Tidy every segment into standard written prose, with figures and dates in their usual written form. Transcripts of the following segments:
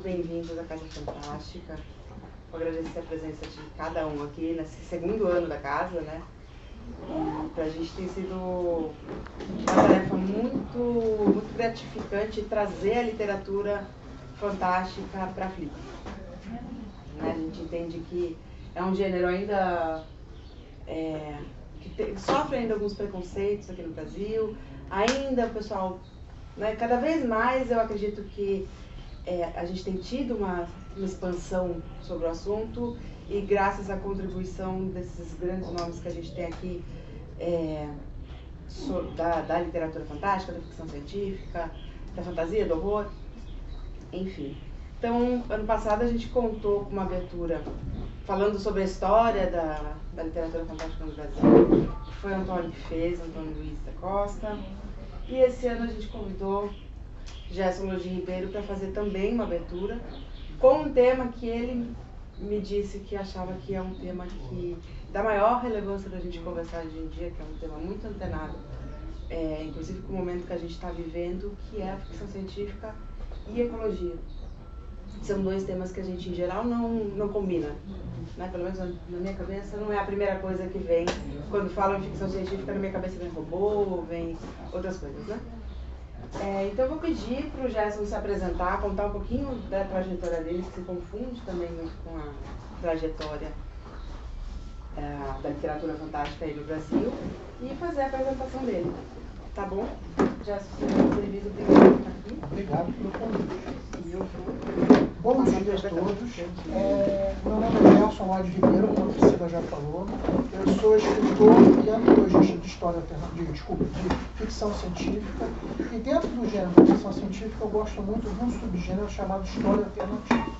bem-vindos à Casa Fantástica. Vou agradecer a presença de cada um aqui nesse segundo ano da casa, né? Para a gente tem sido uma tarefa muito gratificante trazer a literatura fantástica para a Flip. Né? A gente entende que é um gênero ainda que sofre ainda alguns preconceitos aqui no Brasil. Ainda o pessoal, né, cada vez mais eu acredito que a gente tem tido uma expansão sobre o assunto e graças à contribuição desses grandes nomes que a gente tem aqui da literatura fantástica, da ficção científica, da fantasia, do horror, enfim. Então, ano passado a gente contou com uma abertura falando sobre a história da literatura fantástica no Brasil, que foi Antônio que fez, Antônio Luiz da Costa, e esse ano a gente convidou Gerson Login Ribeiro para fazer também uma abertura com um tema que ele me disse que achava que é um tema que dá maior relevância da gente conversar hoje em dia, que é um tema muito antenado, inclusive com o momento que a gente está vivendo, que é a ficção científica e ecologia. São dois temas que a gente, em geral, não combina. Né? Pelo menos na minha cabeça, não é a primeira coisa que vem. Quando falam em ficção científica, na minha cabeça vem robô, vem outras coisas, né? Então eu vou pedir para o Gerson se apresentar, contar um pouquinho da trajetória dele, que se confunde também muito com a trajetória da literatura fantástica aí no Brasil, e fazer a apresentação dele. Tá bom? Gerson, seja bem-vindo, obrigado por estar aqui. Obrigado pelo convite. E eu vou... Bom dia a todos. Meu nome é Gerson Login Ribeiro, como a Priscila já falou. Eu sou escritor e antologista de história de ficção científica. E dentro do gênero de ficção científica eu gosto muito de um subgênero chamado história alternativa.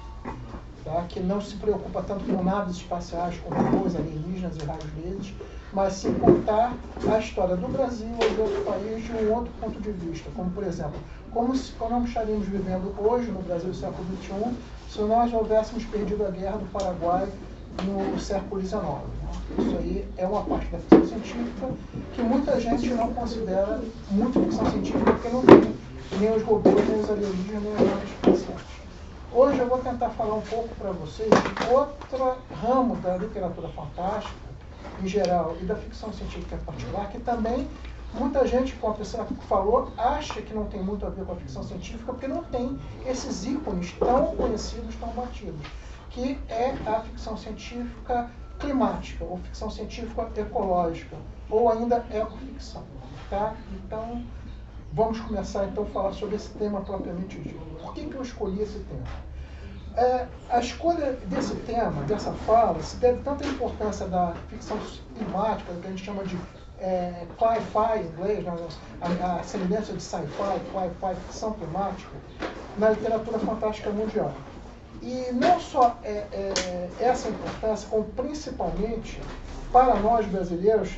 Tá? Que não se preocupa tanto com naves espaciais, com robôs, alienígenas e raios vezes, mas sim contar a história do Brasil ou de outro país de um outro ponto de vista. Como, por exemplo, como nós estaríamos vivendo hoje no Brasil do século XXI se nós houvéssemos perdido a guerra do Paraguai no século XIX. Isso aí é uma parte da ficção científica que muita gente não considera muito ficção científica porque não tem nem os robôs, nem os alienígenas, nem as naves espaciais. Hoje eu vou tentar falar um pouco para vocês de outro ramo da literatura fantástica, em geral, e da ficção científica em particular, que também muita gente, como a Priscila falou, acha que não tem muito a ver com a ficção científica, porque não tem esses ícones tão conhecidos, tão batidos, que é a ficção científica climática, ou ficção científica ecológica, ou ainda ecoficção. Tá? Então, vamos começar então a falar sobre esse tema propriamente dito. Por que eu escolhi esse tema? A escolha desse tema, dessa fala, se deve tanto à importância da ficção climática, que a gente chama de sci-fi em inglês, né? A semelhança de sci-fi, ficção climática, na literatura fantástica mundial. E não só essa importância, como principalmente para nós brasileiros,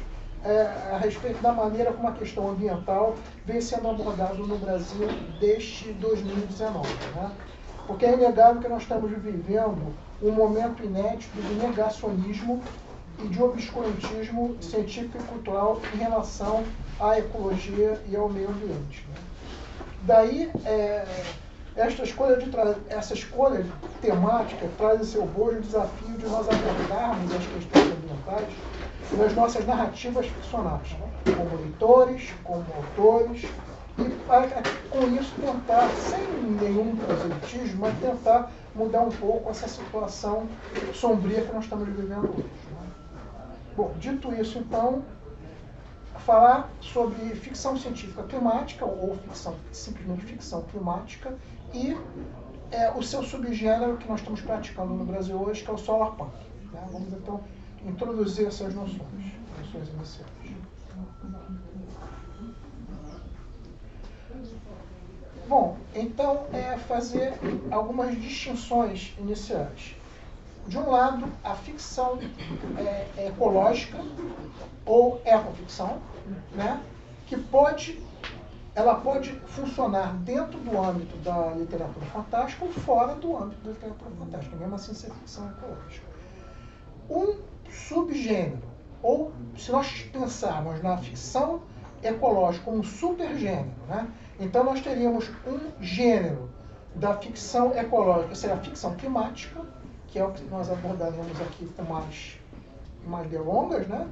a respeito da maneira como a questão ambiental vem sendo abordada no Brasil desde 2019. Né? Porque é inegável que nós estamos vivendo um momento inédito de negacionismo e de obscurantismo científico e cultural em relação à ecologia e ao meio ambiente. Né? Daí, essa escolha temática traz em seu bojo o desafio de nós abordarmos as questões ambientais nas nossas narrativas ficcionais, como leitores, como autores, e com isso tentar, sem nenhum proselitismo, mas tentar mudar um pouco essa situação sombria que nós estamos vivendo hoje. Né? Bom, dito isso, então, falar sobre ficção científica climática, ou simplesmente ficção climática, e o seu subgênero que nós estamos praticando no Brasil hoje, que é o solarpunk. Né? Vamos, então, introduzir essas noções iniciais. Bom, então, fazer algumas distinções iniciais. De um lado, a ficção ecológica ou ecoficção, né, que ela pode funcionar dentro do âmbito da literatura fantástica ou fora do âmbito da literatura fantástica, mesmo assim ser ficção ecológica. Um subgênero, ou se nós pensarmos na ficção ecológica como um supergênero, né, então nós teríamos um gênero da ficção ecológica, que seria a ficção climática, que é o que nós abordaremos aqui com mais delongas, né?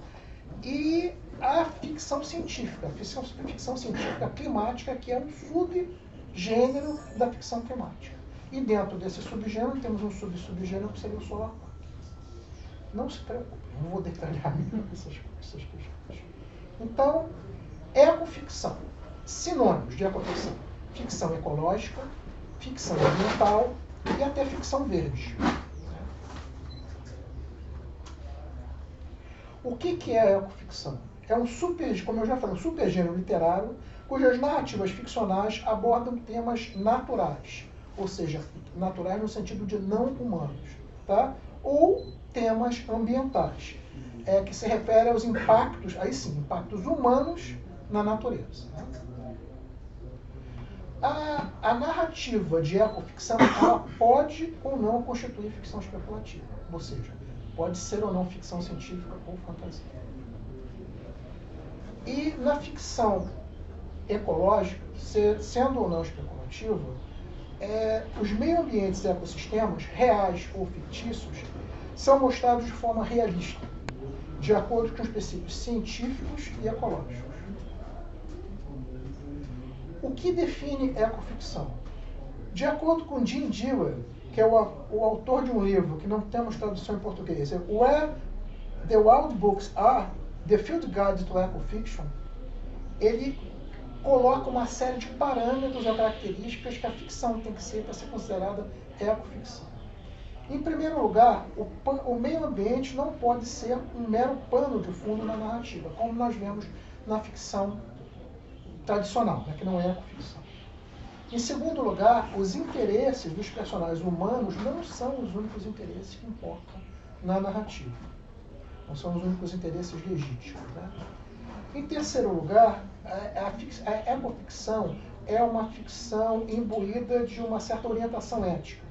E a ficção científica, a ficção científica climática, que é um subgênero da ficção climática. E dentro desse subgênero temos um subgênero que seria o solar punk. Não se preocupe, não vou detalhar essas questões. Então, ecoficção. Sinônimos de ecoficção: ficção ecológica, ficção ambiental e até ficção verde. O que é a ecoficção? É um como eu já falei, um supergênero literário cujas narrativas ficcionais abordam temas naturais, ou seja, naturais no sentido de não humanos, tá? Ou temas ambientais, que se refere aos impactos, aí sim, impactos humanos na natureza. Né? A narrativa de ecoficção, ela pode ou não constituir ficção especulativa, ou seja, pode ser ou não ficção científica ou fantasia. E na ficção ecológica, sendo ou não especulativa, os meio-ambientes e ecossistemas, reais ou fictícios, são mostrados de forma realista, de acordo com os princípios científicos e ecológicos. O que define ecoficção? De acordo com Jim Dewey, que é o autor de um livro que não temos tradução em português, Where the Wild Books Are, The Field Guide to Ecofiction, ele coloca uma série de parâmetros ou características que a ficção tem que ser para ser considerada ecoficção. Em primeiro lugar, o meio ambiente não pode ser um mero pano de fundo na narrativa, como nós vemos na ficção tradicional, né, que não é ecoficção. Em segundo lugar, os interesses dos personagens humanos não são os únicos interesses que importam na narrativa. Não são os únicos interesses legítimos. Né? Em terceiro lugar, a ecoficção é uma ficção imbuída de uma certa orientação ética,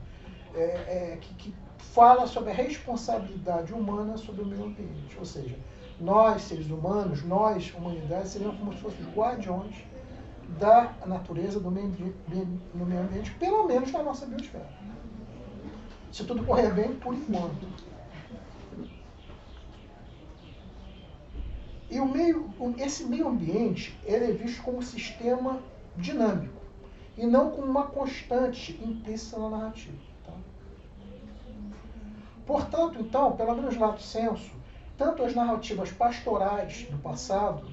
que fala sobre a responsabilidade humana sobre o meio ambiente. Ou seja, nós, seres humanos, nós, humanidade, seríamos como se fossem os guardiões da natureza, do meio ambiente, pelo menos na nossa biosfera. Se tudo correr bem, por enquanto. E esse meio ambiente ele é visto como um sistema dinâmico e não como uma constante implícita na narrativa. Tá? Portanto, então, pelo menos lato sensu, tanto as narrativas pastorais do passado,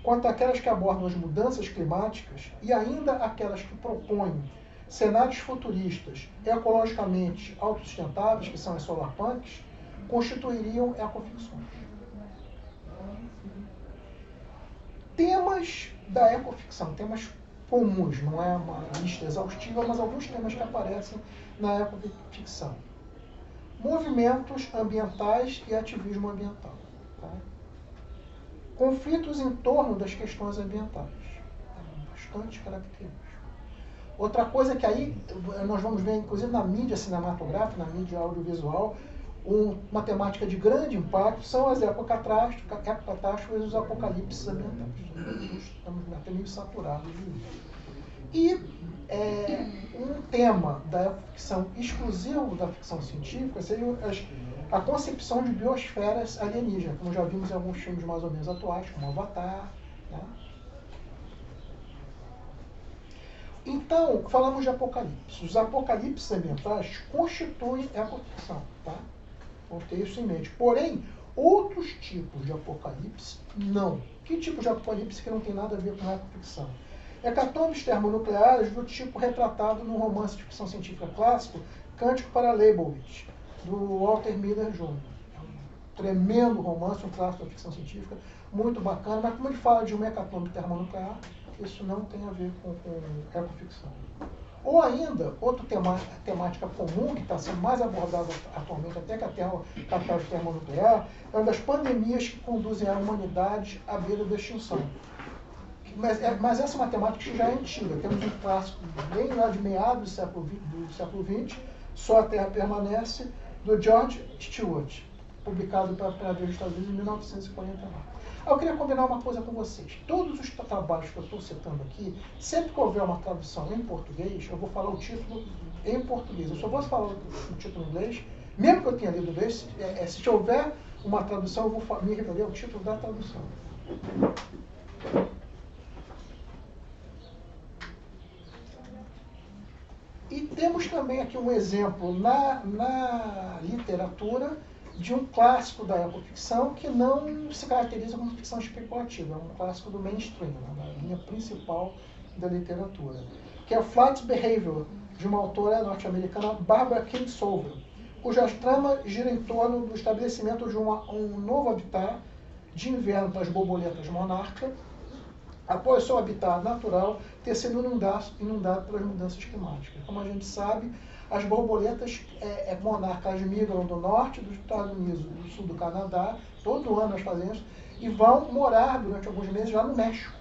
quanto aquelas que abordam as mudanças climáticas e ainda aquelas que propõem cenários futuristas ecologicamente autossustentáveis, que são as solarpunks, constituiriam ecoficções. Temas da ecoficção, temas comuns, não é uma lista exaustiva, mas alguns temas que aparecem na ecoficção. Movimentos ambientais e ativismo ambiental. Tá? Conflitos em torno das questões ambientais. Bastante característico. Outra coisa que aí nós vamos ver, inclusive na mídia cinematográfica, na mídia audiovisual, uma temática de grande impacto são as ecocatástrofes e os apocalipses ambientais. Estamos até meio saturados disso. E um tema da ficção exclusivo da ficção científica seria a concepção de biosferas alienígenas, como já vimos em alguns filmes mais ou menos atuais, como Avatar. Né? Então, falamos de apocalipse. Os apocalipses ambientais constituem ecoficção. Tá? Vamos ter isso em mente. Porém, outros tipos de apocalipse, não. Que tipo de apocalipse que não tem nada a ver com ecoficção? Hecatombes termonucleares do tipo retratado no romance de ficção científica clássico Cântico para Leibowitz, do Walter Miller Jr. É um tremendo romance, um clássico da ficção científica, muito bacana, mas como ele fala de uma hecatombe termonuclear, isso não tem a ver com ecoficção. Ou ainda, outra temática comum, que está sendo mais abordada atualmente, até que a catástrofe termonuclear, é uma das pandemias que conduzem a humanidade à beira da extinção. Mas essa é uma temática que já é antiga. Temos um clássico bem lá de meados do século XX, Só a Terra Permanece, do George Stewart. publicado pela primeira vez nos Estados Unidos em 1949. Eu queria combinar uma coisa com vocês. Todos os trabalhos que eu estou citando aqui, sempre que houver uma tradução em português, eu vou falar o título em português. Eu só vou falar o título em inglês, mesmo que eu tenha lido inglês, se houver uma tradução, eu vou me referir ao título da tradução. E temos também aqui um exemplo na literatura de um clássico da ecoficção que não se caracteriza como ficção especulativa, é um clássico do mainstream, na linha principal da literatura, que é Flight Behavior, de uma autora norte-americana, Barbara Kingsolver, cuja trama gira em torno do estabelecimento de um novo habitat de inverno para as borboletas monarca, após seu habitat natural ter sido inundado pelas mudanças climáticas. Como a gente sabe, as borboletas monarcas migram do norte dos Estados Unidos, do sul do Canadá, todo ano elas fazem isso, e vão morar durante alguns meses lá no México,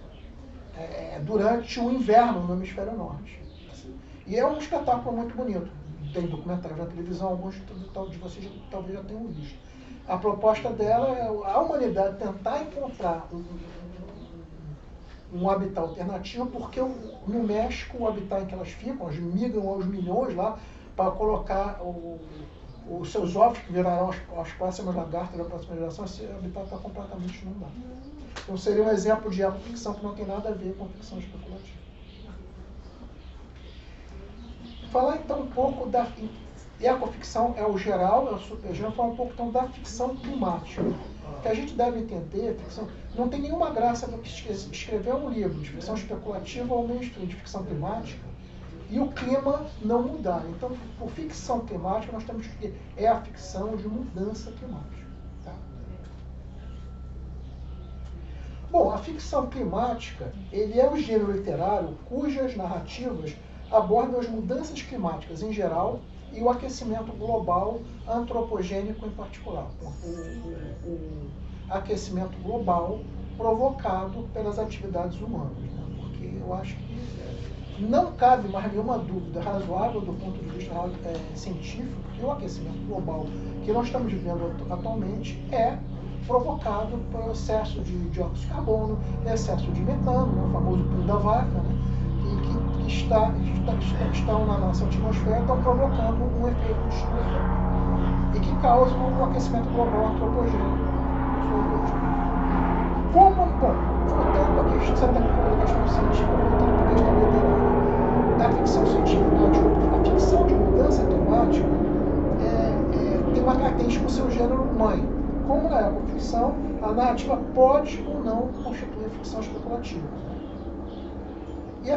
durante o inverno no hemisfério norte. E é um espetáculo muito bonito. Tem documentários na televisão, alguns de vocês talvez já tenham visto. A proposta dela é a humanidade tentar encontrar um habitat alternativo, porque no México o habitat em que elas ficam, elas migram aos milhões lá para colocar os seus ovos, que virarão as próximas lagartas da próxima geração, esse habitat está completamente inundado. Então seria um exemplo de ficção que não tem nada a ver com ficção especulativa. Falar então um pouco da ecoficção, é o geral, é o supergênero, falar um pouco então da ficção climática. Que a gente deve entender, ficção, não tem nenhuma graça do que escrever um livro de ficção especulativa ou mainstream de ficção climática e o clima não mudar. Então, por ficção climática, nós temos que é a ficção de mudança climática. Tá? Bom, a ficção climática, ele é um gênero literário cujas narrativas abordam as mudanças climáticas em geral e o aquecimento global antropogênico em particular. O aquecimento global provocado pelas atividades humanas. Né? Porque eu acho que não cabe mais nenhuma dúvida razoável do ponto de vista científico que o aquecimento global que nós estamos vivendo atualmente é provocado por excesso de dióxido de carbono, excesso de metano, né? O famoso pulo da vaca, né? que estão na nossa atmosfera, estão provocando um efeito de estufa e que causam um aquecimento global antropogênico. Voltando à questão científica, voltando para a questão literária, da ficção científica, a ficção de mudança climática tem uma característica com seu gênero mãe. Como na ecoficção, a narrativa pode ou não constituir ficção especulativa. E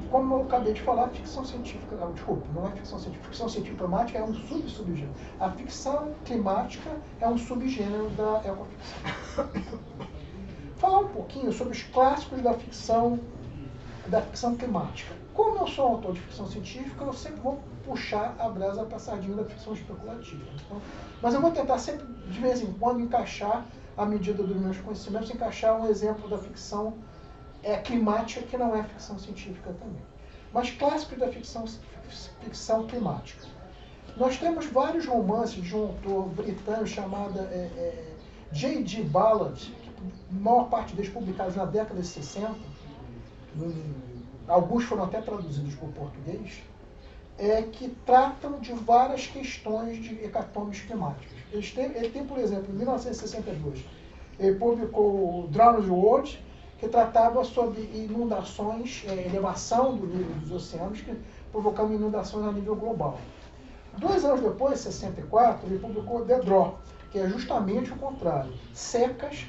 como eu acabei de falar, a ficção científica, não é ficção científica climática é um subgênero. A ficção climática é um subgênero da ecoficção. Falar um pouquinho sobre os clássicos da ficção climática. Como eu sou um autor de ficção científica, eu sempre vou puxar a brasa para a sardinha da ficção especulativa. Então, mas eu vou tentar sempre, de vez em quando, encaixar, à medida dos meus conhecimentos, encaixar um exemplo da ficção climática, que não é ficção científica também. Mas clássicos da ficção climática. Nós temos vários romances de um autor britânico chamado J.G. Ballard, a maior parte deles publicados na década de 60, alguns foram até traduzidos para o português, que tratam de várias questões de hecatombes climáticas. Ele tem, por exemplo, em 1962, ele publicou Drowned World, que tratava sobre inundações, elevação do nível dos oceanos, provocando inundações a nível global. 2 anos depois, em 64, ele publicou The Draw, que é justamente o contrário. Secas,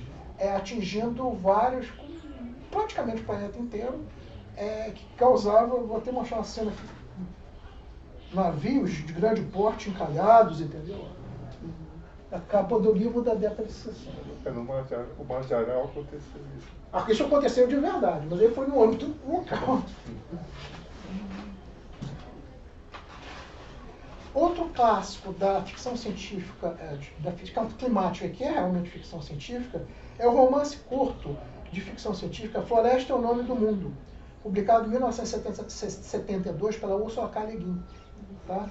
atingindo praticamente o planeta inteiro, que causava, vou até mostrar uma cena aqui, navios de grande porte encalhados, entendeu? A capa do livro da década de 60. No Manjará aconteceu isso. Isso aconteceu de verdade, mas ele foi no âmbito local. Outro clássico da ficção científica, da ficção climática, que é realmente ficção científica, é o romance curto de ficção científica Floresta é o Nome do Mundo, publicado em 1972 pela Ursula K. Le Guin. Tá?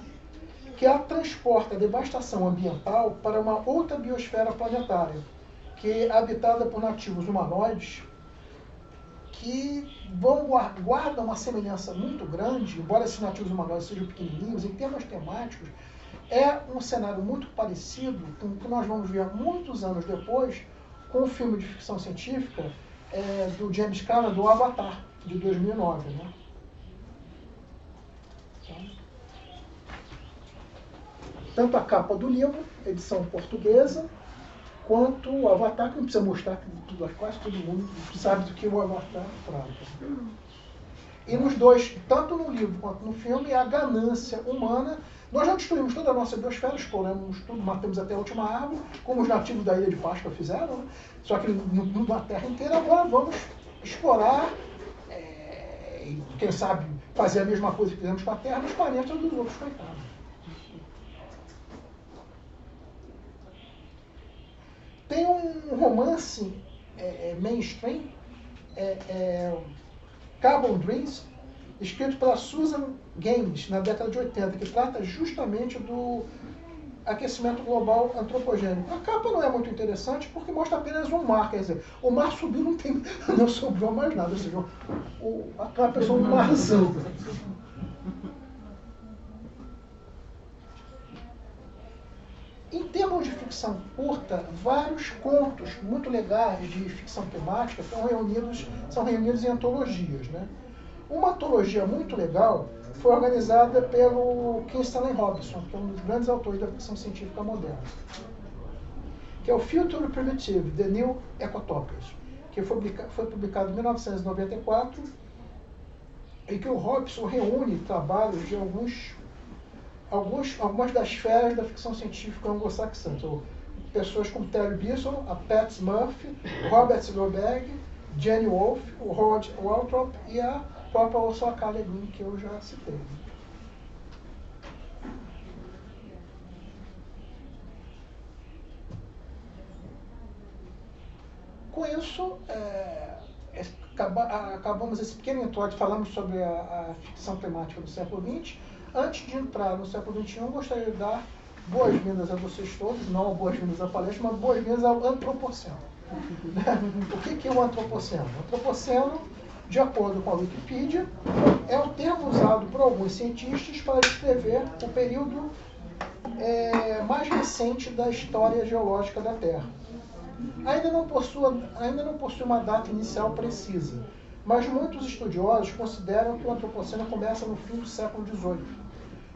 que ela transporta a devastação ambiental para uma outra biosfera planetária, que é habitada por nativos humanoides que guardam uma semelhança muito grande, embora esses nativos humanoides sejam pequenininhos, em termos temáticos, é um cenário muito parecido com o que nós vamos ver muitos anos depois com o filme de ficção científica do James Cameron, do Avatar, de 2009. Né? Tanto a capa do livro, edição portuguesa, quanto o Avatar, que não precisa mostrar, que quase todo mundo sabe do que o Avatar trata. E nos dois, tanto no livro quanto no filme, é a ganância humana. Nós já destruímos toda a nossa biosfera, exploramos tudo, matamos até a última árvore, como os nativos da Ilha de Páscoa fizeram, né? Só que na Terra inteira. Agora vamos explorar, e quem sabe fazer a mesma coisa que fizemos com a Terra nos planetas dos outros coitados. Tem um romance mainstream, Carbon Dreams, escrito pela Susan Gaines, na década de 80, que trata justamente do aquecimento global antropogênico. A capa não é muito interessante porque mostra apenas um mar, quer dizer, o mar subiu, não sobrou mais nada, ou seja, a capa é só um marzão. Em termos de ficção curta, vários contos muito legais de ficção temática são reunidos em antologias. Né? Uma antologia muito legal foi organizada pelo Kim Stanley Robinson, que é um dos grandes autores da ficção científica moderna, que é o Future Primitive, The New Ecotopias, que foi publicado em 1994 e que o Robinson reúne trabalhos de algumas das feras da ficção científica anglo-saxã. Então, pessoas como Terry Bisson, a Pat Murphy, Robert Roberg, Jenny Wolfe, o Rod Waltrop e a própria Ursula K. Le Guin, que eu já citei. Com isso, acabamos esse pequeno introito, falamos sobre a ficção temática do século XX. Antes de entrar no século XXI, eu gostaria de dar boas-vindas a vocês todos, não boas-vindas à palestra, mas boas-vindas ao Antropoceno. O que é o Antropoceno? O Antropoceno, de acordo com a Wikipedia, é o termo usado por alguns cientistas para descrever o período mais recente da história geológica da Terra. Ainda não possui uma data inicial precisa, mas muitos estudiosos consideram que o Antropoceno começa no fim do século XVIII,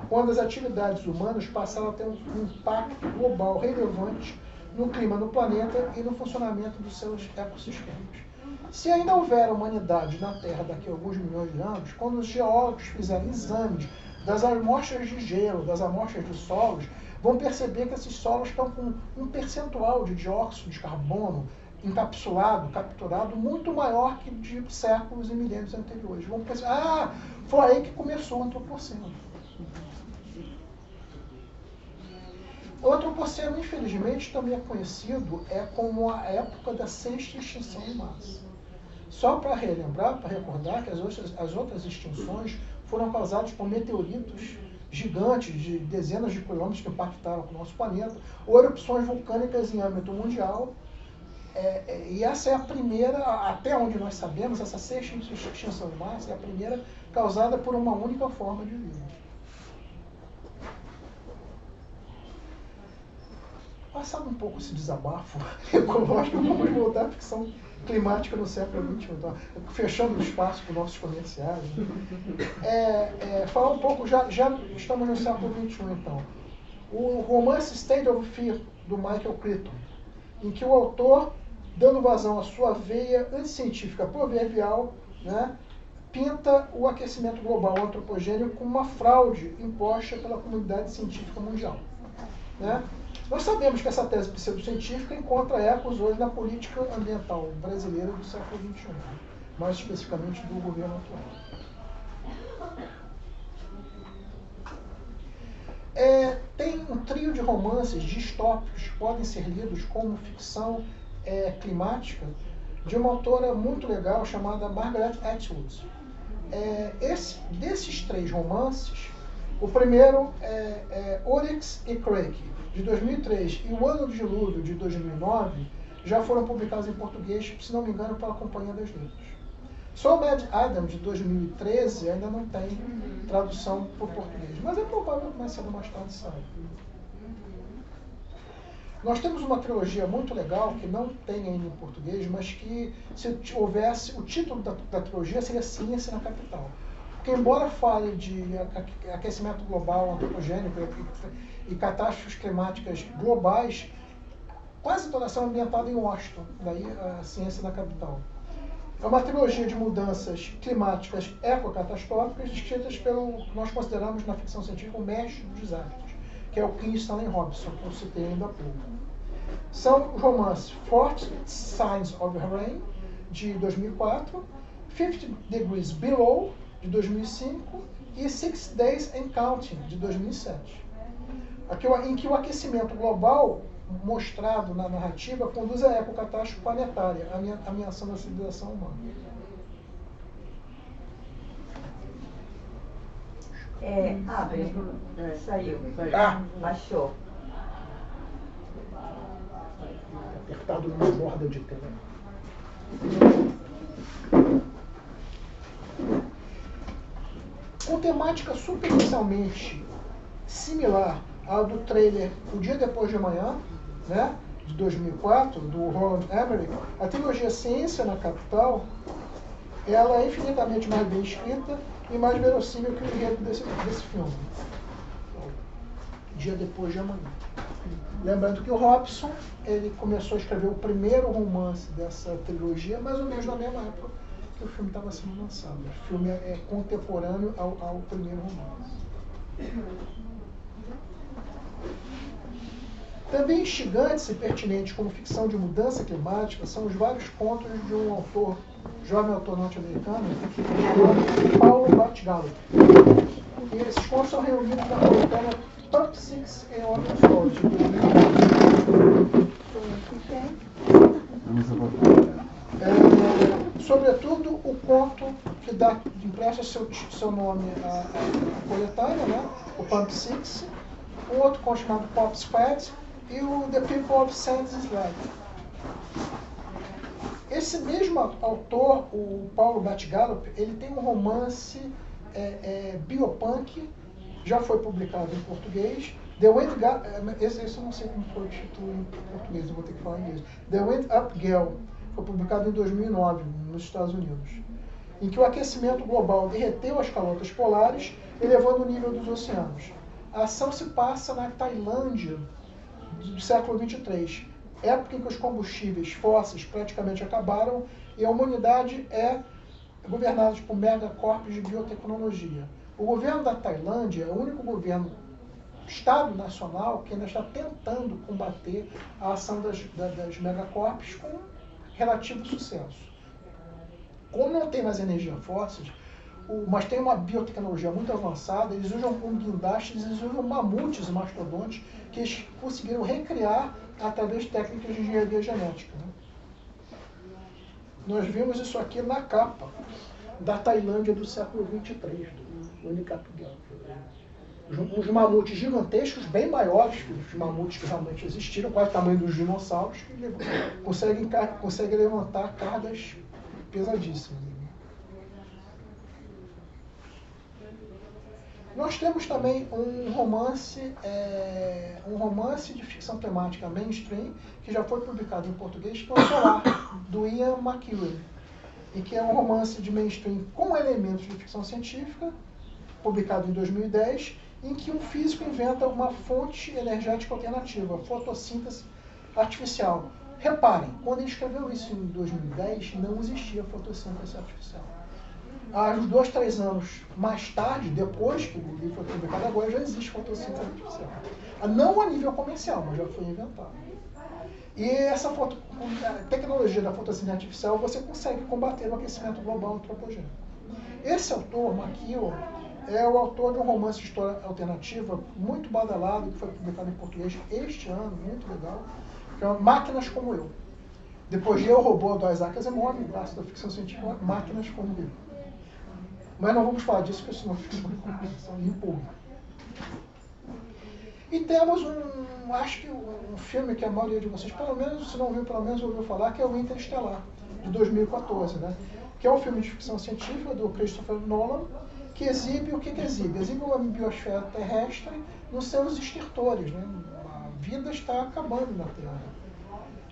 quando as atividades humanas passaram a ter um impacto global relevante no clima do planeta e no funcionamento dos seus ecossistemas. Se ainda houver humanidade na Terra daqui a alguns milhões de anos, quando os geólogos fizerem exames das amostras de gelo, das amostras de solos, vão perceber que esses solos estão com um percentual de dióxido de carbono encapsulado, capturado, muito maior que de séculos e milênios anteriores. Vão pensar, foi aí que começou o Antropoceno. O Antropoceno, infelizmente, também é conhecido como a época da sexta extinção em massa. Só para relembrar, para recordar que as outras extinções foram causadas por meteoritos gigantes de dezenas de quilômetros que impactaram o nosso planeta, ou erupções vulcânicas em âmbito mundial. E essa é a primeira, até onde nós sabemos, essa sexta extinção em massa é a primeira causada por uma única forma de vida. Passado um pouco esse desabafo ecológico, vamos voltar à ficção climática no século XXI. Então, fechando o espaço para os nossos comerciais. Falar um pouco, já estamos no século XXI, então. O romance State of Fear, do Michael Crichton, em que o autor, dando vazão à sua veia anticientífica proverbial, né, pinta o aquecimento global antropogênico como uma fraude imposta pela comunidade científica mundial. Né? Nós sabemos que essa tese pseudocientífica encontra ecos hoje na política ambiental brasileira do século XXI, mais especificamente do governo atual. Tem um trio de romances distópicos que podem ser lidos como ficção climática de uma autora muito legal chamada Margaret Atwood. Desses três romances, O primeiro é Oryx e Crake, de 2003, e O Ano do Dilúvio, de 2009, já foram publicados em português, se não me engano, pela Companhia das Letras. Só o Mad Adam, de 2013, ainda não tem tradução para o português, mas é provável que mais cedo ou mais tarde saia. Nós temos uma trilogia muito legal, que não tem ainda em português, mas que, se houvesse, o título da trilogia seria Ciência na Capital. Porque, embora fale de aquecimento global, antropogênico e catástrofes climáticas globais, quase todas são ambientadas em Washington, daí a Ciência na Capital. É uma trilogia de mudanças climáticas ecocatastróficas descritas pelo que nós consideramos na ficção científica o mestre dos desastres, que é o Kim Stanley Robinson, que eu citei ainda há pouco. São os romances 40 Signs of Rain, de 2004, 50 Degrees Below, de 2005, e 6 Days and Counting, de 2007. Em que o aquecimento global mostrado na narrativa conduz à ecocatástrofe planetária, ameaçando a civilização humana. Abre. Saiu. Baixou. Apertado numa borda de tela. Com temática superficialmente similar à do trailer O Dia Depois de Amanhã, né, de 2004, do Roland Emmerich, a trilogia Ciência na Capital, ela é infinitamente mais bem escrita e mais verossímil que o enredo desse filme. Dia Depois de Amanhã. Lembrando que o Robson, ele começou a escrever o primeiro romance dessa trilogia, mais ou menos na mesma época que o filme estava sendo lançado. O filme é contemporâneo ao primeiro romance. Também instigantes e pertinentes como ficção de mudança climática são os vários contos de um autor, jovem autor norte-americano, chamado Paulo Batgallo. E esses contos são reunidos na coletânea Pump Six and Other Stories, de 2000. Sobretudo o conto que empresta seu nome à coletânea, né? O Pump Six, um outro conto chamado Pop Squad e o The People of Sands Slide. Esse mesmo autor, o Paulo Batgallo, ele tem um romance biopunk, já foi publicado em português. Esse eu não sei como foi o título em português, eu vou ter que falar em inglês. The Wind Up Girl, foi publicado em 2009 nos Estados Unidos, em que o aquecimento global derreteu as calotas polares, elevando o nível dos oceanos. A ação se passa na Tailândia do século 23, época em que os combustíveis fósseis praticamente acabaram e a humanidade é governada por megacorpos de biotecnologia. O governo da Tailândia é o único governo, Estado nacional, que ainda está tentando combater a ação das megacorpos com relativo sucesso. Como não tem mais energia fóssil, mas tem uma biotecnologia muito avançada, eles usam um guindaste, eles usam mamutes e mastodontes que eles conseguiram recriar através de técnicas de engenharia genética. Né? Nós vimos isso aqui na capa da Tailândia do século 23, do Unicap Girl. Uns mamutes gigantescos, bem maiores que os mamutes que realmente existiram, quase o tamanho dos dinossauros, que conseguem levantar cargas pesadíssimas. Nós temos também um romance de ficção temática mainstream, que já foi publicado em português, que é o Solar, do Ian McEwan, e que é um romance de mainstream com elementos de ficção científica, publicado em 2010, em que um físico inventa uma fonte energética alternativa, fotossíntese artificial. Reparem, quando ele escreveu isso em 2010, não existia fotossíntese artificial. Há uns 2, 3 anos mais tarde, depois que o livro foi publicado, agora já existe fotossíntese artificial. Não a nível comercial, mas já foi inventado. E essa tecnologia da fotossíntese artificial, você consegue combater o aquecimento global antropogênico. Esse autor, McEwan, é o autor de um romance de história alternativa muito badalado, que foi publicado em português este ano, muito legal, que é Máquinas Como Eu. Depois de Eu, Robô, do Isaac Asimov, braço da ficção científica, Máquinas Como Eu. Mas não vamos falar disso, porque senão fica muito empolga. E temos acho que um filme que a maioria de vocês, pelo menos, se não viu, pelo menos ouviu falar, que é o Interestelar, de 2014, né? Que é um filme de ficção científica do Christopher Nolan, que exibe o que exibe? Exibe uma biosfera terrestre nos seus estertores, né? A vida está acabando na Terra.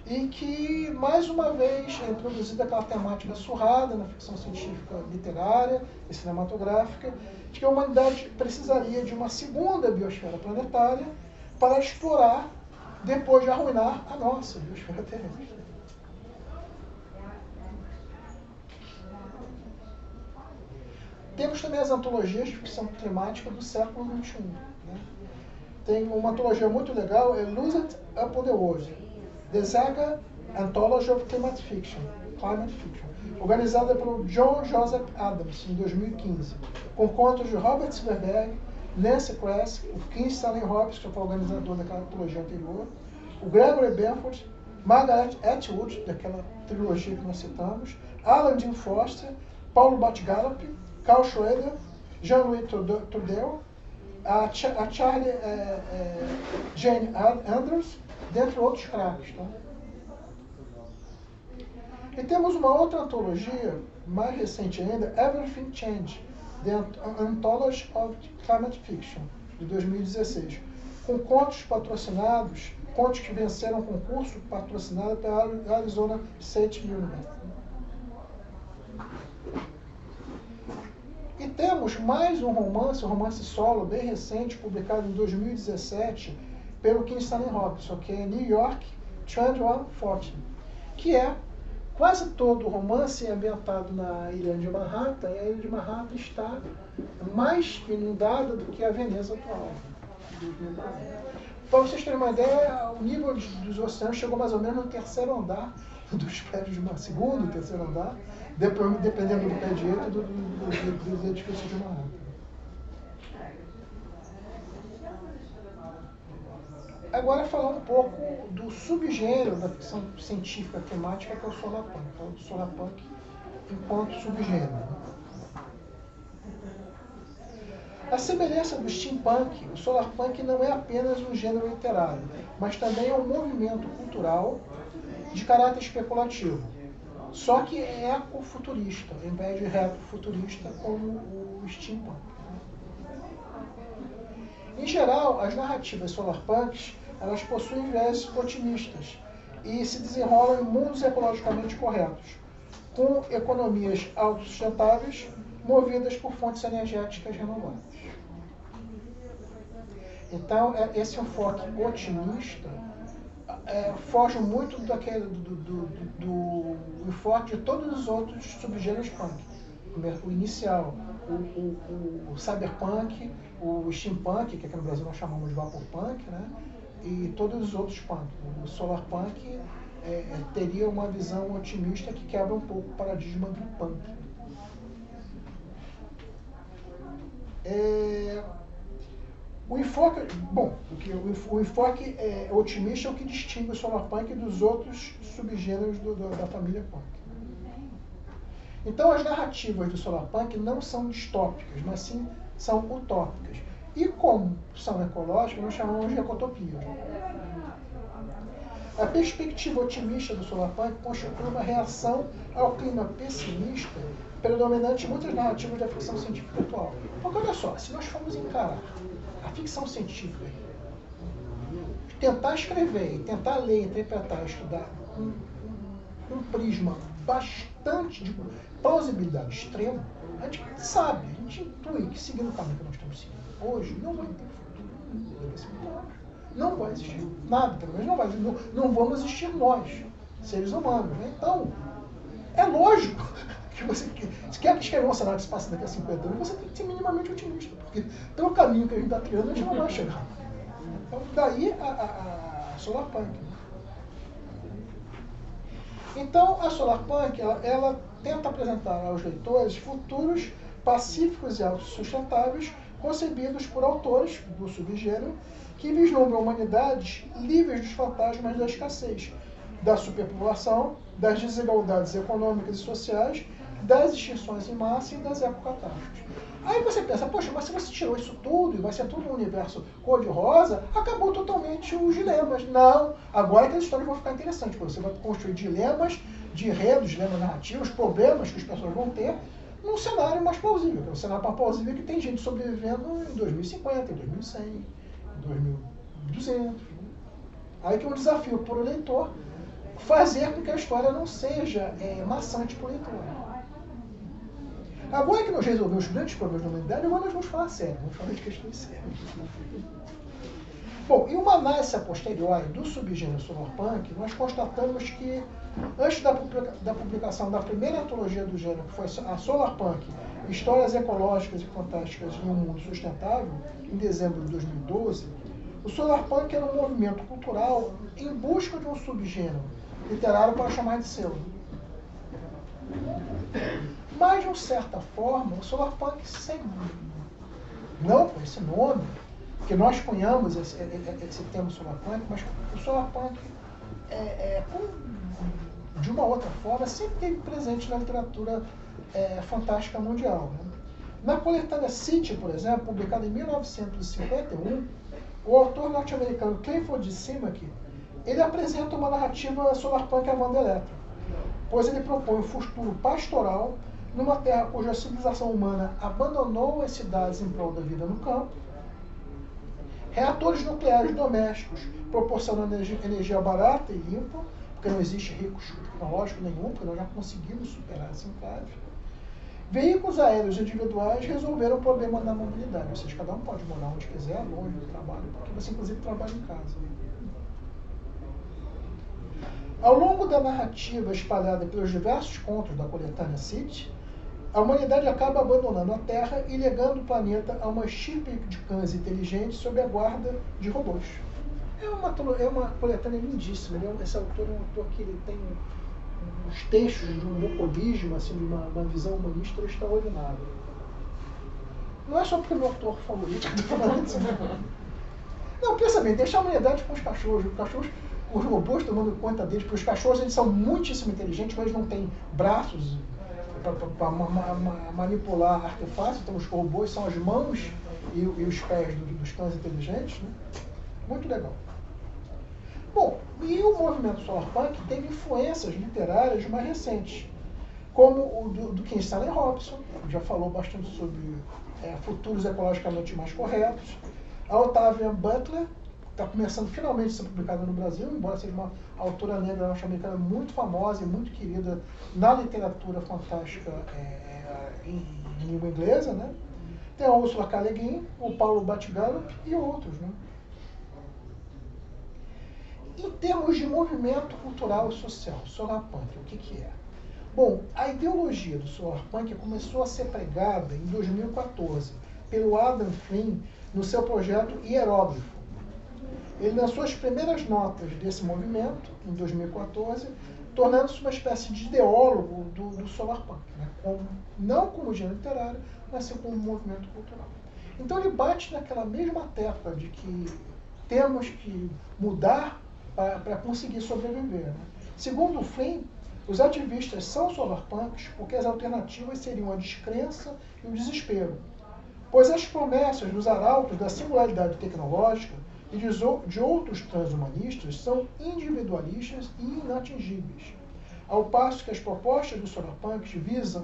E que, mais uma vez, é introduzida aquela temática surrada na ficção científica literária e cinematográfica, de que a humanidade precisaria de uma segunda biosfera planetária para explorar, depois de arruinar a nossa biosfera terrestre. Temos também as antologias de ficção climática do século XXI. Né? Tem uma antologia muito legal, é Losing Upon the World, The Saga Anthology of Climate Fiction, organizada pelo John Joseph Adams, em 2015, com contos de Robert Silverberg, Nancy Kress, o Kim Stanley Robson, que foi o organizador daquela trilogia anterior, o Gregory Benford, Margaret Atwood, daquela trilogia que nós citamos, Alan Dean Foster, Paulo Batgallop, Carl Schroeder, Jean-Louis Trudeau, a Charlie Jane Andrews, dentre outros craques. Tá? E temos uma outra antologia, mais recente ainda, Everything Changed, The Anthology of Climate Fiction, de 2016, com contos patrocinados, contos que venceram concurso patrocinado pela Arizona State University. E temos mais um romance solo bem recente, publicado em 2017, pelo Kim Stanley Robson, que é New York 2140, que é quase todo o romance é ambientado na ilha de Manhattan, e a ilha de Manhattan está mais inundada do que a Veneza atual. Para vocês terem uma ideia, o nível dos oceanos chegou mais ou menos no terceiro andar dos prédios de Manhattan, segundo, terceiro andar, dependendo do pé direito dos edifícios de Manhattan. Agora falar um pouco do subgênero da ficção científica temática, que é o solarpunk. Então, o solarpunk enquanto subgênero. A semelhança do steampunk, o solarpunk não é apenas um gênero literário, mas também é um movimento cultural de caráter especulativo. Só que é ecofuturista, em vez de retrofuturista, como o steampunk. Em geral, as narrativas solarpunks, elas possuem viés otimistas e se desenrolam em mundos ecologicamente corretos, com economias autossustentáveis movidas por fontes energéticas renováveis. Então, esse enfoque otimista foge muito do enfoque de todos os outros subgêneros punk. O inicial, o cyberpunk, o steampunk, que aqui no Brasil nós chamamos de vaporpunk, né? E todos os outros punk. O solarpunk teria uma visão otimista que quebra um pouco o paradigma do punk. O enfoque, o enfoque otimista é o que distingue o solarpunk dos outros subgêneros da família punk. Então, as narrativas do solarpunk não são distópicas, mas sim são utópicas. E como são ecológicas, nós chamamos de ecotopia. A perspectiva otimista do solarpunk constitui uma reação ao clima pessimista predominante em muitas narrativas da ficção científica atual. Porque olha só, se nós formos encarar a ficção científica, tentar escrever, e tentar ler, interpretar, estudar um prisma bastante de plausibilidade extrema, a gente sabe, a gente intui que seguindo o caminho que nós estamos seguindo hoje, não vai ter futuro, daqui a 5 anos. Não vai existir nada, pelo menos não vai existir, não vamos existir nós, seres humanos. Né? Então, é lógico que você, se quer escrever um cenário que se passa daqui a 50 anos, você tem que ser minimamente otimista, porque pelo caminho que a gente está criando, a gente não vai chegar. Então, daí a solarpunk. Então, a solarpunk, ela tenta apresentar aos leitores futuros pacíficos e autossustentáveis, concebidos por autores do subgênero, que vislumbram humanidades livres dos fantasmas da escassez, da superpopulação, das desigualdades econômicas e sociais, das extinções em massa e das ecocatástrofes. Aí você pensa, poxa, mas se você tirou isso tudo e vai ser tudo um universo cor-de-rosa, acabou totalmente os dilemas. Não, agora que as histórias vão ficar interessantes, porque você vai construir dilemas de enredos, dilemas narrativos, problemas que as pessoas vão ter num cenário mais plausível. É um cenário mais plausível que tem gente sobrevivendo em 2050, em 2100, em 2200. Aí que é um desafio para o leitor fazer com que a história não seja maçante para o leitor. Agora que nós resolvemos os grandes problemas da humanidade, agora nós vamos falar sério, vamos falar de questões sérias. Bom, em uma análise a posteriori do subgênero solarpunk, nós constatamos que, antes da publicação da primeira antologia do gênero, que foi a Solarpunk, Histórias Ecológicas e Fantásticas em um Mundo Sustentável, em dezembro de 2012, o solarpunk era um movimento cultural em busca de um subgênero literário para chamar de seu. Mas, de uma certa forma, o solarpunk, não com esse nome, que nós cunhamos esse termo solarpunk, mas o solarpunk, de uma outra forma, sempre esteve presente na literatura fantástica mundial. Né? Na coletânea City, por exemplo, publicada em 1951, o autor norte-americano Clifford Simak, ele apresenta uma narrativa solarpunk à banda elétrica, pois ele propõe um futuro pastoral numa terra cuja civilização humana abandonou as cidades em prol da vida no campo, reatores nucleares domésticos proporcionando energia barata e limpa, porque não existe risco tecnológico nenhum, porque nós já conseguimos superar esse enclave. Veículos aéreos individuais resolveram o problema da mobilidade, ou seja, cada um pode morar onde quiser, longe do trabalho, porque você inclusive trabalha em casa. Ao longo da narrativa espalhada pelos diversos contos da coletânea City, a humanidade acaba abandonando a Terra e legando o planeta a uma estirpe de cães inteligentes sob a guarda de robôs. É uma coletânea lindíssima. Esse autor é um autor que ele tem uns textos de um bucolismo, assim, de uma visão humanista extraordinária. Não é só porque é meu autor favorito que eu estou falando disso. Não, pensa bem, deixa a humanidade com os cachorros. Os robôs tomando conta deles, porque os cachorros eles são muitíssimo inteligentes, mas eles não têm braços para manipular artefatos, então os robôs são as mãos e os pés dos cães inteligentes. Né? Muito legal. Bom, e o movimento solarpunk teve influências literárias mais recentes, como o do Kim Stanley Robinson, que já falou bastante sobre futuros ecologicamente mais corretos, a Octavia Butler, está começando finalmente a ser publicada no Brasil, embora seja uma autora negra norte-americana muito famosa e muito querida na literatura fantástica em língua inglesa, né? Tem a Ursula K. Le Guin, o Paulo Batgallup e outros, né? Em termos de movimento cultural e social, solarpunk, o que é? Bom, a ideologia do solarpunk começou a ser pregada em 2014 pelo Adam Flynn no seu projeto Hieróglifo. Ele lançou as primeiras notas desse movimento, em 2014, tornando-se uma espécie de ideólogo do solarpunk, né? Não como gênero literário, mas sim como movimento cultural. Então ele bate naquela mesma tecla de que temos que mudar para conseguir sobreviver. Né? Segundo o Flynn, os ativistas são solarpunks porque as alternativas seriam a descrença e o desespero, pois as promessas dos arautos da singularidade tecnológica e de outros transhumanistas são individualistas e inatingíveis, ao passo que as propostas dos solarpunks visam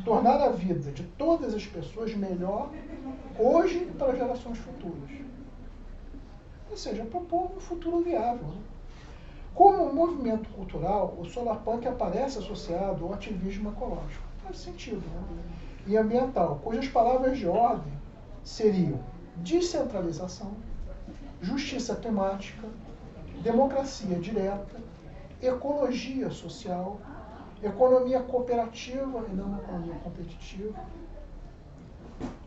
tornar a vida de todas as pessoas melhor hoje e para gerações futuras. Ou seja, propor um futuro viável. Né? Como um movimento cultural, o solarpunk aparece associado ao ativismo ecológico. Faz sentido, né? E ambiental, cujas palavras de ordem seriam descentralização, justiça climática, democracia direta, ecologia social, economia cooperativa e não economia competitiva,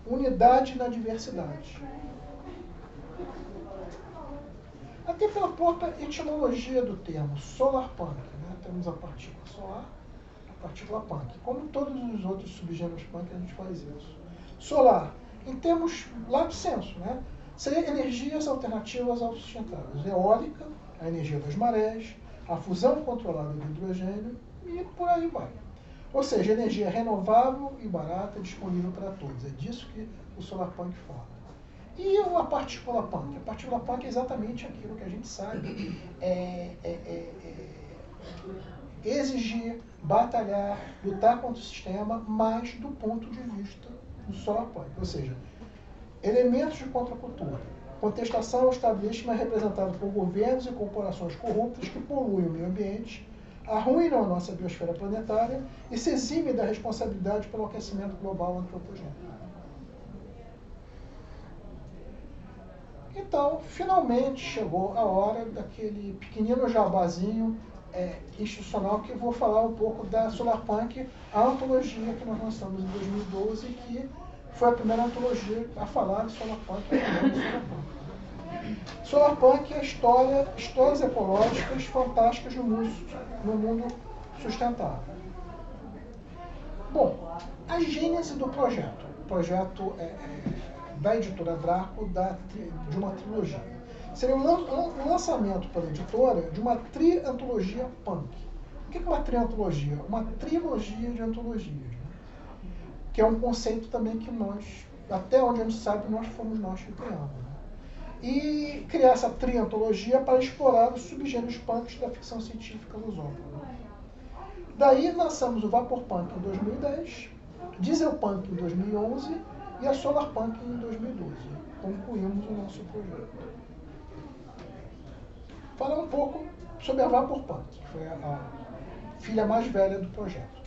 unidade na diversidade. Até pela própria etimologia do termo solarpunk, né? Temos a partícula solar, a partícula punk. Como todos os outros subgêneros punk, a gente faz isso. Solar, em termos lato sensu, né? Seria energias alternativas autossustentáveis. Eólica, a energia das marés, a fusão controlada do hidrogênio e por aí vai. Ou seja, energia renovável e barata disponível para todos. É disso que o Solarpunk fala. E a partícula punk? A partícula punk é exatamente aquilo que a gente sabe. Exigir, batalhar, lutar contra o sistema, mas do ponto de vista do Solarpunk. Ou seja, elementos de contracultura. Contestação ao establishment representado por governos e corporações corruptas que poluem o meio ambiente, arruinam a nossa biosfera planetária e se exime da responsabilidade pelo aquecimento global antropogênico. Então, finalmente chegou a hora daquele pequenino jabazinho institucional que eu vou falar um pouco da Solarpunk, a antologia que nós lançamos em 2012, que foi a primeira antologia a falar de Solarpunk. Solarpunk é histórias ecológicas fantásticas no mundo sustentável. Bom, a gênese do projeto. O projeto da editora Draco, de uma trilogia. Seria o lançamento pela editora de uma triantologia punk. O que é uma triantologia? Uma trilogia de antologias. Né? Que é um conceito também que nós, até onde a gente sabe, fomos nós que criamos. Né? E criar essa triantologia para explorar os subgêneros punks da ficção científica lusófona. Daí lançamos o Vaporpunk em 2010, Dieselpunk em 2011 e a Solarpunk em 2012. Concluímos o nosso projeto. Falar um pouco sobre a Vaporpunk, que foi a filha mais velha do projeto.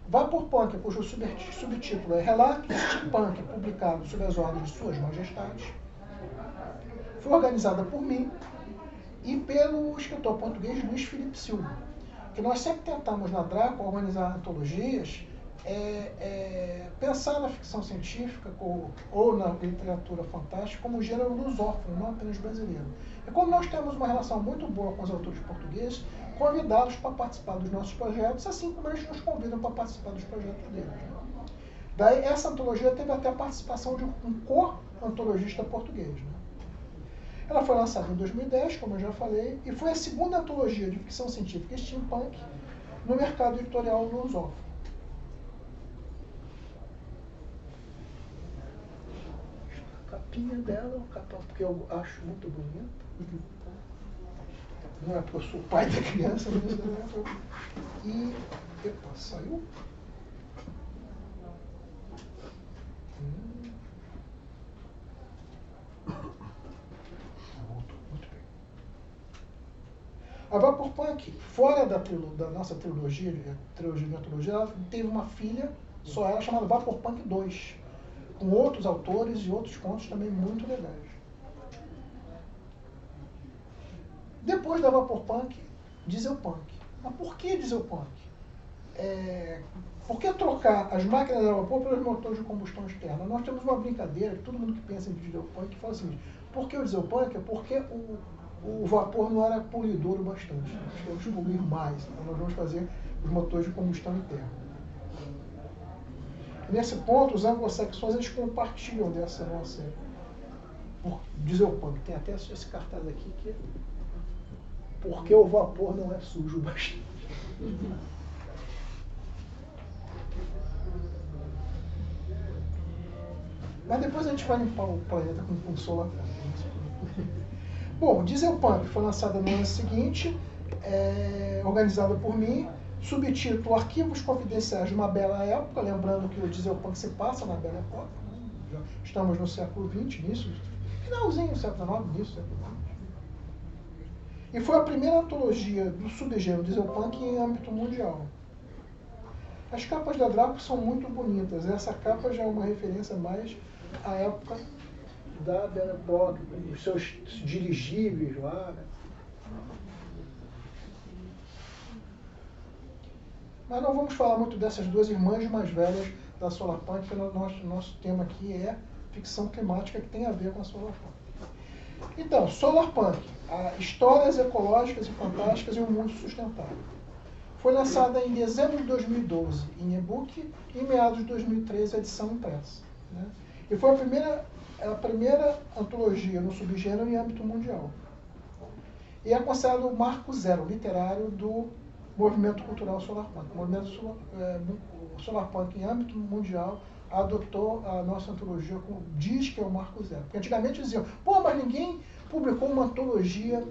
Vaporpunk, cujo subtítulo é Relatos Steampunk, publicado sob as ordens de Suas Majestades, foi organizada por mim e pelo escritor português Luiz Felipe Silva, que nós sempre tentamos na Draco organizar antologias, pensar na ficção científica ou na literatura fantástica como gênero lusófono, não apenas brasileiro. E como nós temos uma relação muito boa com os autores portugueses, convidá-los para participar dos nossos projetos, assim como eles nos convidam para participar dos projetos deles. Daí essa antologia teve até a participação de um co-antologista português. Né? Ela foi lançada em 2010, como eu já falei, e foi a segunda antologia de ficção científica e steampunk no mercado editorial lusófono. A capinha dela é uma capa que eu acho muito bonita. Não é porque eu sou o pai da criança, mas e... Epa, saiu? Muito bem. A Vaporpunk, fora da nossa trilogia de antologia, ela teve uma filha, só ela, chamada Vaporpunk 2, com outros autores e outros contos também muito legais. Depois da Vaporpunk, Dieselpunk. Mas por que Dieselpunk? Por que trocar as máquinas a vapor pelos motores de combustão externa? Nós temos uma brincadeira, que todo mundo que pensa em Dieselpunk fala o seguinte: por que o Dieselpunk? É porque o vapor não era poluidor o bastante. Nós temos que poluir mais, então nós vamos fazer os motores de combustão interna. Nesse ponto, os anglo-saxões eles compartilham dessa nossa Dieselpunk. Tem até esse cartaz aqui que é porque o vapor não é sujo bastante. Mas depois a gente vai limpar o planeta com solar. Bom, Dieselpunk foi lançada no ano seguinte, organizada por mim, subtítulo Arquivos Confidenciais de uma Bela Época, lembrando que o Dieselpunk se passa na Bela Época. Já estamos no século XX, finalzinho do século XIX, início do século XX. E foi a primeira antologia do subgênero Dieselpunk em âmbito mundial. As capas da Draco são muito bonitas. Essa capa já é uma referência mais à época da Belle Époque, os seus dirigíveis lá. Né? Mas não vamos falar muito dessas duas irmãs mais velhas da Solarpunk, porque nosso tema aqui é ficção climática que tem a ver com a Solarpunk. Então, Solarpunk, histórias ecológicas e fantásticas em um mundo sustentável. Foi lançada em dezembro de 2012 em e-book e em meados de 2013 a edição impressa. Né? E foi a primeira antologia no subgênero em âmbito mundial. E é considerado o marco zero literário do movimento cultural solarpunk. O movimento solarpunk em âmbito mundial adotou a nossa antologia, diz que é o marco zero. Porque antigamente diziam, pô, mas ninguém publicou uma antologia,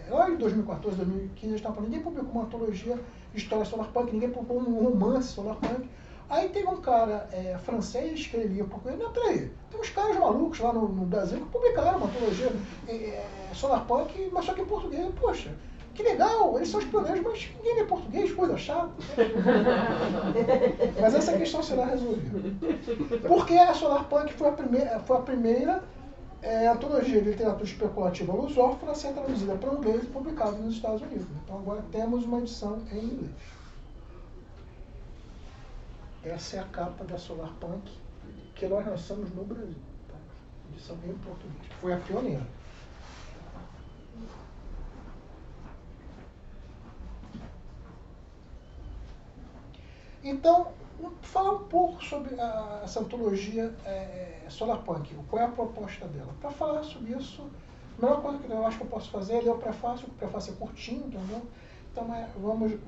lá em 2014, 2015, eles estavam falando, ninguém publicou uma antologia de história solarpunk, ninguém publicou um romance solarpunk. Aí teve um cara francês que ele lia por coisa, não, peraí, tem uns caras malucos lá no Brasil que publicaram uma antologia solarpunk, mas só que em português. Poxa, que legal, eles são os pioneiros, mas ninguém lê português, coisa chata. Mas essa questão será resolvida. Porque a solarpunk foi a primeira antologia de literatura especulativa lusófona a ser traduzida para o inglês e publicada nos Estados Unidos. Então agora temos uma edição em inglês. Essa é a capa da solarpunk que nós lançamos no Brasil. Tá? Edição em português. Foi a pioneira. Então, falar um pouco sobre essa antologia solarpunk. Qual é a proposta dela? Para falar sobre isso, a melhor coisa que eu acho que eu posso fazer é ler o prefácio. O prefácio é curtinho, entendeu? Então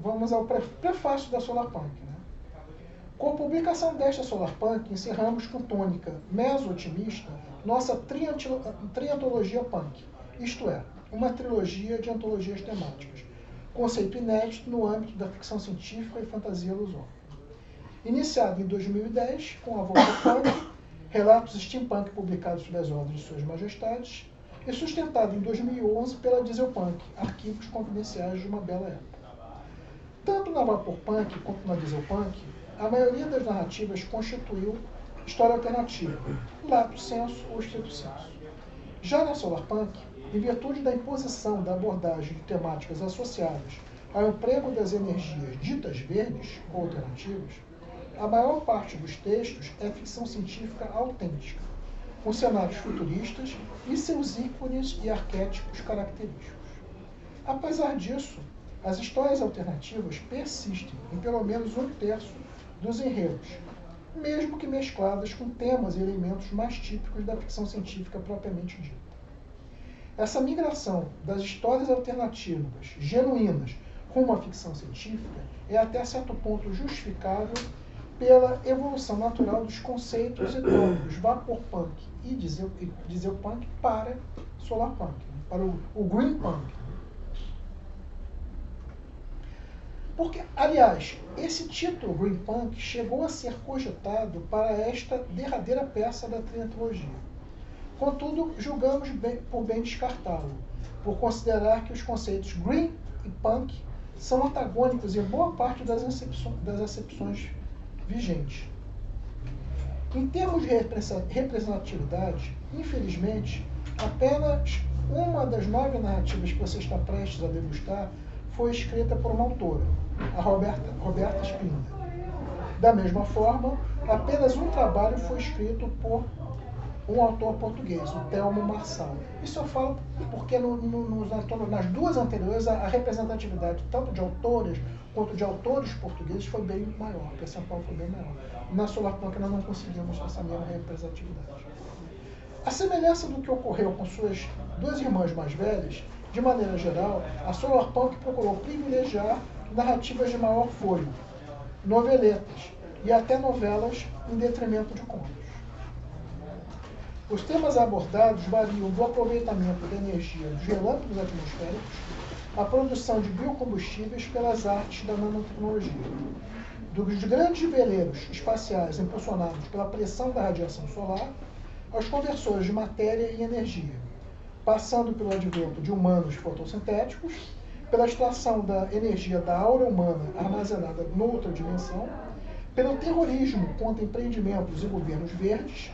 vamos ao prefácio da solarpunk. Né? Com a publicação desta solarpunk, encerramos com tônica meso-otimista nossa triantologia punk, isto é, uma trilogia de antologias temáticas, conceito inédito no âmbito da ficção científica e fantasia lusófona. Iniciado em 2010 com a volta punk, relatos steampunk publicados sob as ordens de Suas Majestades, e sustentado em 2011 pela Dieselpunk, arquivos confidenciais de uma bela época. Tanto na Vaporpunk quanto na Dieselpunk, a maioria das narrativas constituiu história alternativa, lato sensu ou estrito sensu. Já na Solarpunk, em virtude da imposição da abordagem de temáticas associadas ao emprego das energias ditas verdes ou alternativas, a maior parte dos textos é ficção científica autêntica, com cenários futuristas e seus ícones e arquétipos característicos. Apesar disso, as histórias alternativas persistem em pelo menos 1/3 dos enredos, mesmo que mescladas com temas e elementos mais típicos da ficção científica propriamente dita. Essa migração das histórias alternativas genuínas rumo à ficção científica é até certo ponto justificável pela evolução natural dos conceitos e tópicos Vaporpunk e Dieselpunk para Solarpunk, para o Green Punk. Porque, aliás, esse título Green Punk chegou a ser cogitado para esta derradeira peça da triantologia. Contudo, julgamos por bem descartá-lo, por considerar que os conceitos Green e Punk são antagônicos em boa parte das acepções vigentes. Em termos de representatividade, infelizmente, apenas uma das 9 narrativas que você está prestes a degustar foi escrita por uma autora, a Roberta Spinda. Da mesma forma, apenas um trabalho foi escrito por um autor português, o Telmo Marçal. Isso eu falo porque nas duas anteriores a representatividade tanto de autores quanto de autores portugueses foi bem maior, porque São Paulo foi bem maior. Na Solarpunk nós não conseguimos essa mesma representatividade. A semelhança do que ocorreu com suas 2 irmãs mais velhas, de maneira geral, a Solarpunk procurou privilegiar narrativas de maior fôlego, noveletas e até novelas em detrimento de contos. Os temas abordados variam do aproveitamento da energia dos relâmpagos atmosféricos à produção de biocombustíveis pelas artes da nanotecnologia, dos grandes veleiros espaciais impulsionados pela pressão da radiação solar aos conversores de matéria em energia, passando pelo advento de humanos fotossintéticos, pela extração da energia da aura humana armazenada noutra dimensão, pelo terrorismo contra empreendimentos e governos verdes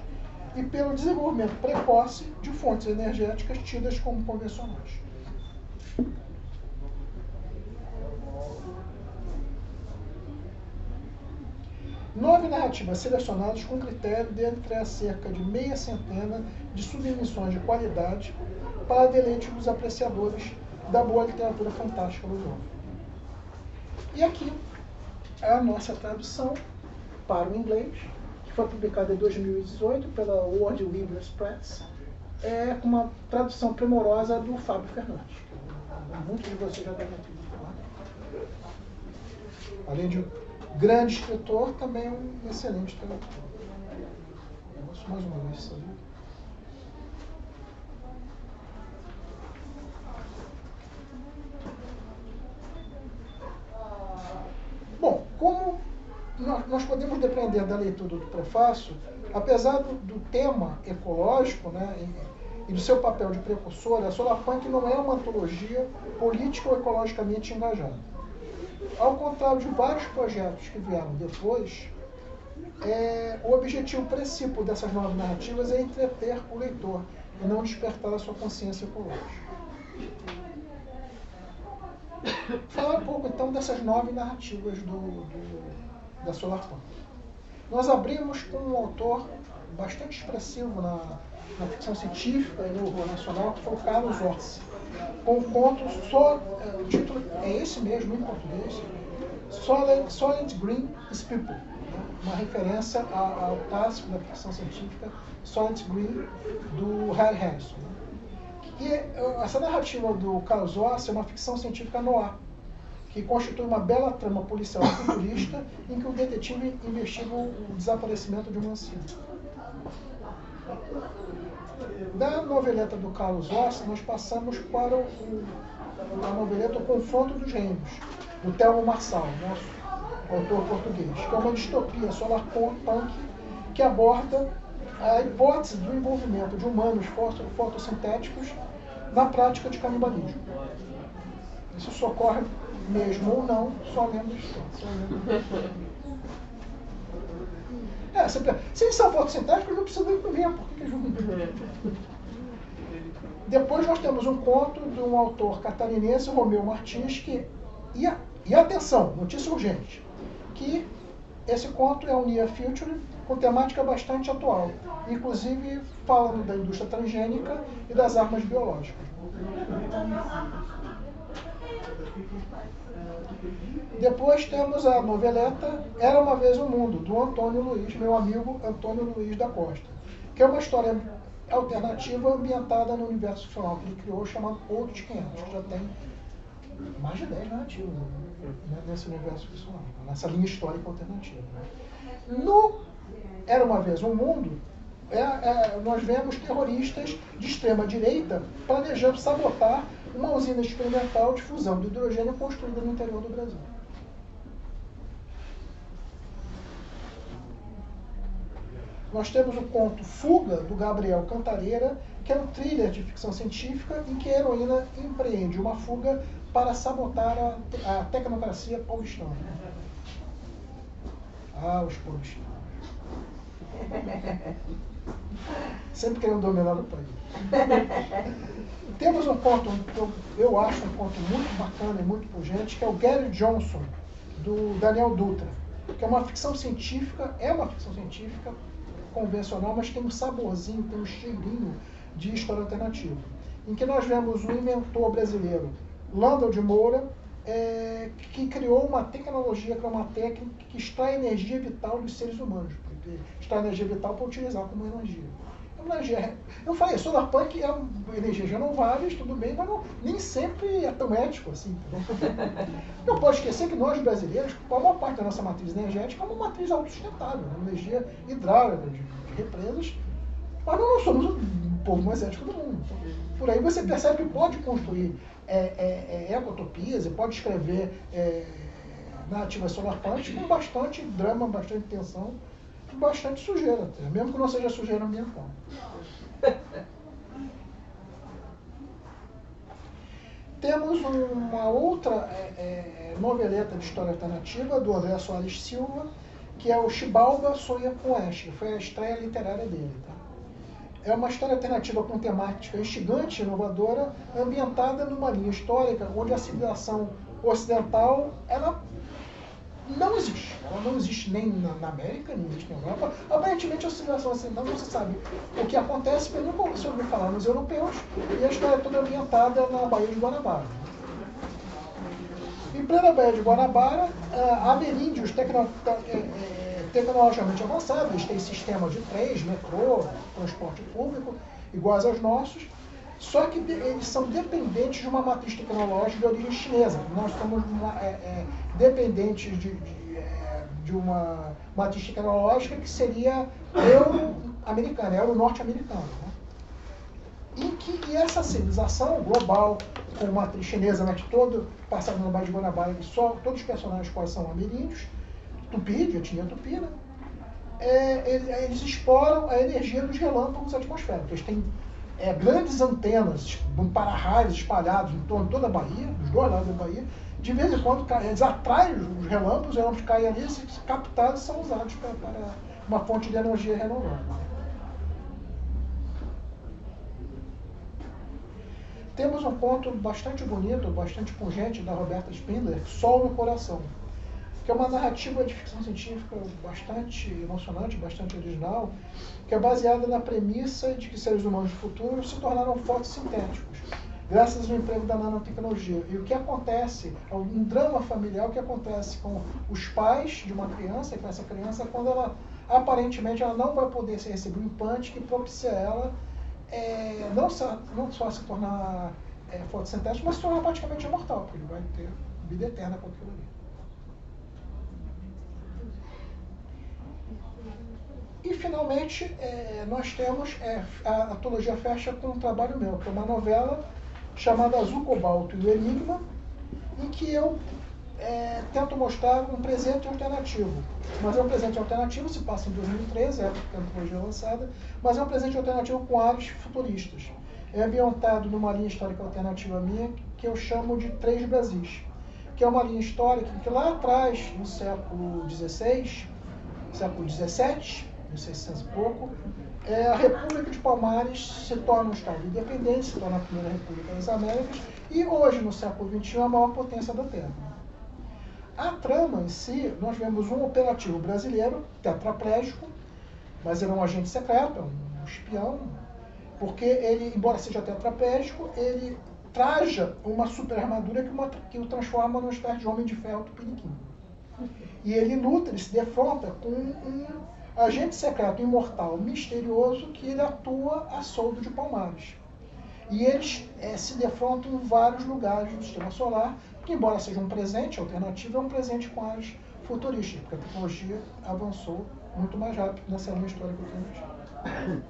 e pelo desenvolvimento precoce de fontes energéticas tidas como convencionais. Nove narrativas selecionadas com critério dentre as cerca de meia centena de submissões de qualidade para deleite dos apreciadores da boa literatura fantástica lusófona. E aqui a nossa tradução para o inglês, que foi publicada em 2018 pela World Libraries Press, com uma tradução primorosa do Fábio Fernandes. muitos de vocês já devem ter visto lá. Além de grande escritor, também é um excelente tradutor. Eu gosto mais uma vez, sabe? Bom, como nós podemos depender da leitura do prefácio, apesar do tema ecológico, né, e do seu papel de precursor, a Solarpunk não é uma antologia política ou ecologicamente engajada. Ao contrário de vários projetos que vieram depois, o objetivo principal dessas novas narrativas é entreter o leitor e não despertar a sua consciência ecológica. Falar um pouco então dessas 9 narrativas da Solarpunk. Nós abrimos com um autor bastante expressivo na ficção científica e no horror nacional, que foi o Carlos Orsi, com o conto, o título é esse mesmo em português, Soylent Green is People, né? Uma referência ao clássico da ficção científica Soylent Green, do Harry Harrison. Né? E essa narrativa do Carlos Orsi é uma ficção científica noir, que constitui uma bela trama policial futurista em que o detetive investiga o desaparecimento de uma anciã. Da noveleta do Carlos Orsi, nós passamos para a noveleta O Confronto dos Reinos, do Thelmo Marçal, nosso autor português, que é uma distopia solarpunk que aborda a hipótese do envolvimento de humanos fotossintéticos na prática de canibalismo. Isso socorre mesmo ou não, só lendo história. Se eles são fotossintéticos, não precisa nem comer, por que eles vão comer? Depois nós temos um conto de um autor catarinense, Romeu Martins, e atenção, notícia urgente, que esse conto é um near future com temática bastante atual, inclusive falando da indústria transgênica e das armas biológicas. Depois temos a noveleta Era Uma Vez um Mundo, do Antônio Luiz, meu amigo Antônio Luiz da Costa, que é uma história alternativa ambientada no universo ficcional que ele criou, chamado Outros 500, que já tem mais de 10 narrativas, né, nesse universo ficcional, nessa linha histórica alternativa. Né. No Era Uma Vez um Mundo, nós vemos terroristas de extrema direita planejando sabotar uma usina experimental de fusão de hidrogênio construída no interior do Brasil. Nós temos o conto Fuga, do Gabriel Cantareira, que é um thriller de ficção científica em que a heroína empreende uma fuga para sabotar a tecnocracia paulistana. Ah, os paulistanos. Sempre querendo dominar o país. Temos um conto, eu acho um conto muito bacana e muito pungente, que é o Gary Johnson, do Daniel Dutra, que é uma ficção científica, convencional, mas tem um saborzinho, tem um cheirinho de história alternativa, em que nós vemos um inventor brasileiro, Landel de Moura, que criou uma tecnologia, que é uma técnica que extrai energia vital dos seres humanos, porque extrai energia vital para utilizar como energia. Eu falei, Solarpunk é energias renováveis, tudo bem, mas nem sempre é tão ético assim. Não pode esquecer que nós brasileiros, a maior parte da nossa matriz energética é uma matriz autossustentável, uma energia hidráulica de represas, mas nós não somos o povo mais ético do mundo. Então, por aí você percebe que pode construir ecotopias e pode escrever narrativas solarpunks com bastante drama, bastante tensão, bastante sujeira até, mesmo que não seja sujeira ambiental. Temos uma outra noveleta de história alternativa do André Soares Silva, que é o Xibalba Sonha com Oeste, foi a estreia literária dele. Tá? É uma história alternativa com temática instigante e inovadora, ambientada numa linha histórica onde a civilização ocidental ela não existe. Ela não existe nem na América, nem existe na Europa. Aparentemente, a civilização ocidental não se sabe o que acontece, porque nunca se ouviu falar nos europeus, e a história é toda ambientada na Baía de Guanabara. Em plena Baía de Guanabara, ameríndios tecnologicamente avançados, eles têm sistemas de trens, metrô, transporte público, iguais aos nossos, Só que eles são dependentes de uma matriz tecnológica de origem chinesa. Nós somos dependentes de uma matriz tecnológica que seria euro-americana, euro-norte-americana. Né? E essa civilização global, com matriz chinesa, mas todo passado no Baía de Guanabara, todos os personagens quais são ameríndios, tupi, de etnia tupi, né? Eles exploram a energia dos relâmpagos atmosféricos. Eles têm grandes antenas, para-raios espalhados em torno de toda a Bahia, dos dois lados da Bahia. De vez em quando eles atraem os relâmpagos caem ali, se captados são usados para uma fonte de energia renovável. Temos um conto bastante bonito, bastante pungente, da Roberta Spindler, Sol no Coração, que é uma narrativa de ficção científica bastante emocionante, bastante original, que é baseada na premissa de que seres humanos do futuro se tornaram fotossintéticos, graças ao emprego da nanotecnologia. E o que acontece, um drama familiar, o que acontece com os pais de uma criança, e com essa criança, quando ela, aparentemente, ela não vai poder receber um implante que propicia ela não só se tornar fotossintético, mas se tornar praticamente imortal, porque ele vai ter vida eterna com aquilo ali. E, finalmente, nós temos, a antologia fecha com um trabalho meu, que é uma novela chamada Azul Cobalto e o Enigma, em que eu tento mostrar um presente alternativo. Mas é um presente alternativo, se passa em 2013, é a época que a antologia é lançada, mas é um presente alternativo com ares futuristas. É ambientado numa linha histórica alternativa minha, que eu chamo de Três Brasis, que é uma linha histórica que lá atrás, no século XVI, século XVII, 1600 e pouco, a República de Palmares se torna um Estado independente, se torna a primeira República das Américas, e hoje, no século XXI, a maior potência da Terra. A trama em si, nós vemos um operativo brasileiro, tetraplégico, mas ele é um agente secreto, um espião, porque ele, embora seja tetraplégico, ele traja uma super armadura que o transforma numa espécie de homem de ferro tupiniquim. E ele luta, ele se defronta com um agente secreto imortal misterioso que ele atua a soldo de Palmares. E eles se defrontam em vários lugares do sistema solar, que, embora seja um presente alternativo, é um presente com áreas futurísticas, porque a tecnologia avançou muito mais rápido nessa linha histórica alternativa.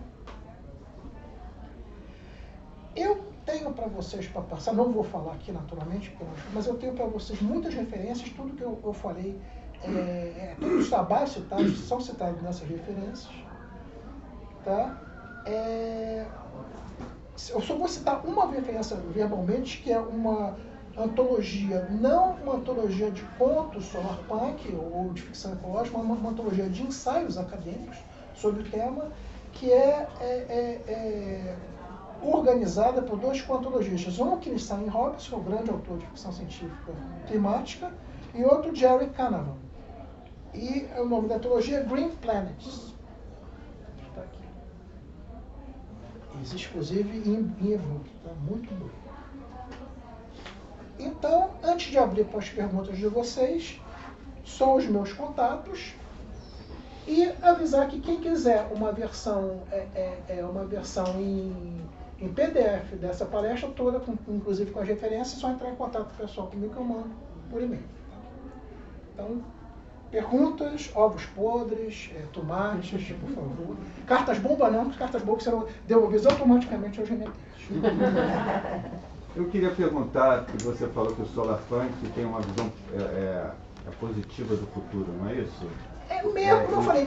Eu tenho para vocês, para passar, não vou falar aqui naturalmente, mas eu tenho para vocês muitas referências, tudo que eu falei, todos os trabalhos citados são citados nessas referências. Tá? Eu só vou citar uma referência verbalmente, que é uma antologia, não uma antologia de contos solarpunk ou de ficção ecológica, mas uma antologia de ensaios acadêmicos sobre o tema, que é organizada por dois coantologistas. Um, Kenneth Robinson, o grande autor de ficção científica climática, e outro, Jerry Canavan. E o nome da antologia é Green Planets. Está aqui. Existe, inclusive, em e-book. Tá muito bom. Então, antes de abrir para as perguntas de vocês, só os meus contatos. E avisar que quem quiser uma versão, uma versão em PDF dessa palestra toda, inclusive com as referências, é só entrar em contato pessoal comigo que eu mando por e-mail. Então, perguntas, ovos podres, tomates, por favor. Cartas bomba não, porque cartas bombas serão devolvidas automaticamente aos remetentes. Eu queria perguntar, que você falou que o Solarpunk tem uma visão positiva do futuro, não é isso? Como eu falei,